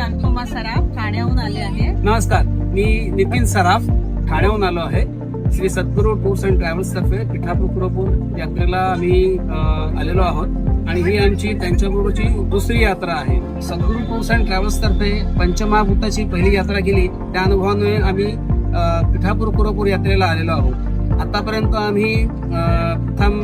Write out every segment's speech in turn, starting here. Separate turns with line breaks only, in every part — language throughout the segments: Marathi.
अनुपमा सराफ ठाण्याहून आले आहे.
नमस्कार, मी नितीन सराफ ठाण्याहून आलो आहे. श्री सद्गुरू टूर्स अँड ट्रॅव्हल्स तर्फे पिठापूर यात्रेला आम्ही आलेलो आहोत आणि ही आमची त्यांच्याबरोबरची दुसरी यात्रा आहे. सद्गुरू टूर्स अँड ट्रॅव्हल्स तर्फे पंचमहाभूताची पहिली यात्रा केली, त्या अनुभवाने आम्ही पिठापूर यात्रेला आलेलो आहोत. आतापर्यंत आम्ही प्रथम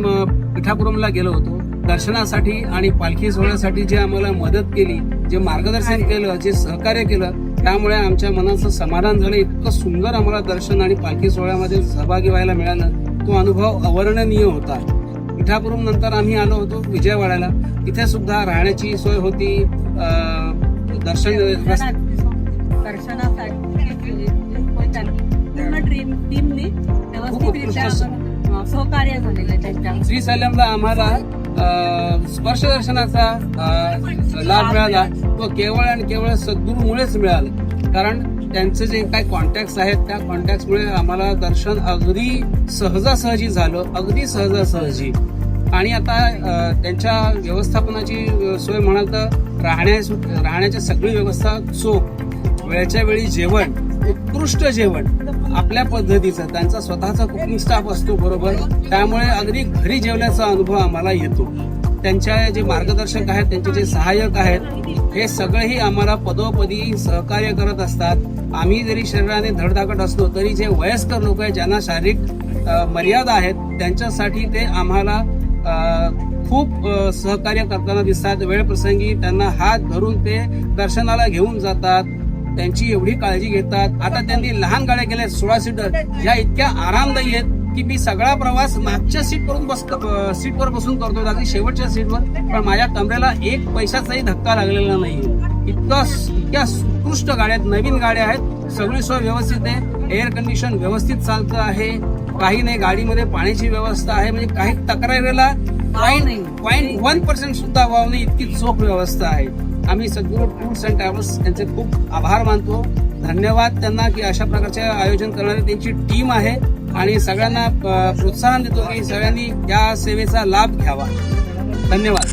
पिठापुरमला गेलो होतो दर्शनासाठी आणि पालखी सोहळ्यासाठी. जे आम्हाला मदत केली, जे मार्गदर्शन केलं, जे सहकार्य केलं, त्यामुळे आमच्या मनाचं समाधान झालं. इतकं सुंदर आम्हाला दर्शन आणि पालखी सोहळ्यामध्ये सहभागी व्हायला मिळालं, तो अनुभव अवर्णनीय होता. पिठापुरम नंतर आम्ही आलो होतो विजयवाड्याला. तिथे सुद्धा राहण्याची सोय होती.
सहकार्य झालेलं आहे त्यांच्या.
श्रीशैल्यमला आम्हाला स्पर्श दर्शनाचा लाभ मिळाला, तो केवळ आणि केवळ सद्गुरूमुळेच मिळाला. कारण त्यांचे जे काही कॉन्टॅक्ट्स आहेत, त्या कॉन्टॅक्ट्समुळे आम्हाला दर्शन अगदी सहजासहजी झालं, अगदी सहजासहजी. आणि आता त्यांच्या व्यवस्थापनाची सोय म्हणाल तर राहण्याची सगळी व्यवस्था चोख, वेळच्या वेळी जेवण, उत्कृष्ट जेवण आपल्या पद्धतीचं. त्यांचा स्वतःचा कुकिंग स्टाफ असतो बरोबर, त्यामुळे अगदी घरी जेवल्याचा अनुभव आम्हाला येतो. त्यांच्या जे मार्गदर्शक आहेत, त्यांचे जे सहाय्यक आहेत, हे सगळेही आम्हाला पदोपदी सहकार्य करत असतात. आम्ही जरी शरीराने धडधाकट असलो तरी जे वयस्कर लोक आहेत, ज्यांना शारीरिक मर्यादा आहेत, त्यांच्यासाठी ते आम्हाला खूप सहकार्य करताना दिसतात. वेळप्रसंगी त्यांना हात धरून ते दर्शनाला घेऊन जातात, त्यांची एवढी काळजी घेतात. आता त्यांनी लहान गाड्या केल्या 16 सीटर, या इतक्या आरामदायी आहेत की मी सगळा प्रवास मागच्या सीटवर बसून करतो, अगदी शेवटच्या सीटवर, पण माझ्या कमरेला एक पैशाचाही धक्का लागलेला नाही. इतक्या उत्कृष्ट गाड्या आहेत, नवीन गाड्या आहेत, सगळी सोय व्यवस्थित आहे. एअर कंडिशन व्यवस्थित चालतं आहे, काही नाही. गाडीमध्ये पाण्याची व्यवस्था आहे, म्हणजे काही तक्रारीला 0.1% सुद्धा वाव नाही, इतकी चोख व्यवस्था आहे. आम्ही सद्गुरू टूर्स अँड ट्रॅव्हल्स यांचे खूप आभार मानतो. धन्यवाद त्यांना की अशा प्रकारचे आयोजन करणारी त्यांची टीम आहे. आणि सगळ्यांना प्रोत्साहन देतो की सगळ्यांनी या सेवेचा लाभ घ्यावा. धन्यवाद.